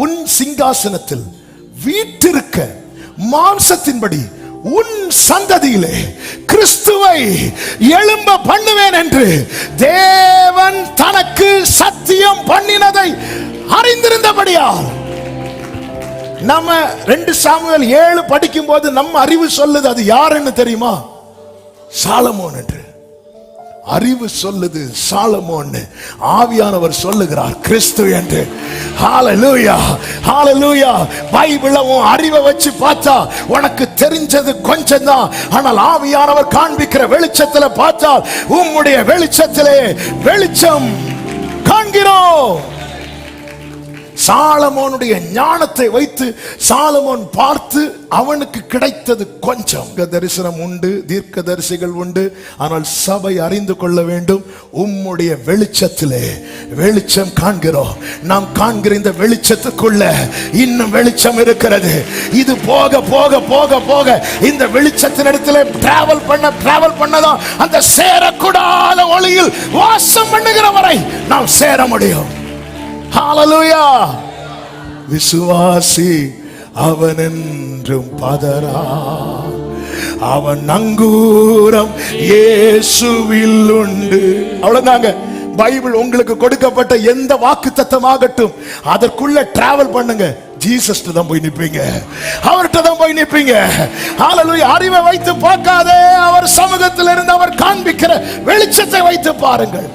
உன் சிங்காசனத்தில் வீற்றிருக்க மாம்சத்தின்படி உன் சந்ததியிலே கிறிஸ்துவை எழும்ப பண்ணுவேன் என்று தேவன் தனக்கு சத்தியம் பண்ணினதை அறிந்திருந்தபடியால். நம்ம 2 சாமுவேல் 7 படிக்கும் போது நம்ம அறிவு சொல்லுது அது யாருன்னு தெரியுமா? சாலமோன் என்று அறிவு சொல்லுது. சாலமோன், ஆவியானவர் சொல்லுகிறார் கிறிஸ்து என்று. ஹalleluya, ஹalleluya. பைபிளை உன் அறிவை வச்சு பார்த்தா உனக்கு தெரிஞ்சது கொஞ்சம் தான். ஆனால் ஆவியானவர் காண்பிக்கிற வெளிச்சத்துல பார்த்தா உம்முடைய வெளிச்சத்திலே வெளிச்சம் காண்கிறோம். சாலமோனுடைய ஞானத்தை வைத்து சாலமோன் பார்த்து அவனுக்கு கிடைத்தது கொஞ்சம். தரிசனம் உண்டு, தீர்க்க தரிசிகள் உண்டு. ஆனால் சபை அறிந்து கொள்ள வேண்டும், உம்முடைய வெளிச்சத்திலே வெளிச்சம் காண்கிறோம். நாம் காண்கிற இந்த வெளிச்சத்துக்குள்ள இன்னும் வெளிச்சம் இருக்கிறது. இது போக போக போக போக இந்த வெளிச்சத்தினிடத்திலே டிராவல் பண்ணதான் அந்த சேரக்கூடாத ஒளியில் வாசம் பண்ணுகிற வரை நாம் சேர முடியும். ஹalleluya. விசுவாசி அவன் என்றும் பதறா, அவன் நங்கூரம் இயேசுவில் உண்டு. அவ்வளவுதாங்க. பைபிள் உங்களுக்கு கொடுக்கப்பட்ட எந்த வாக்குத்தத்தமாகட்டும் அதற்குள்ள டிராவல் பண்ணுங்க. ஜீசஸ் தான் போய் நிப்பீங்க, அவர்கிட்ட தான் போய் நிப்பீங்க. ஹalleluya. அறிவை வைத்து பார்க்காதே, அவர் சமூகத்தில் இருந்து அவர் காண்பிக்கிற வெளிச்சத்தை வைத்து பாருங்கள்.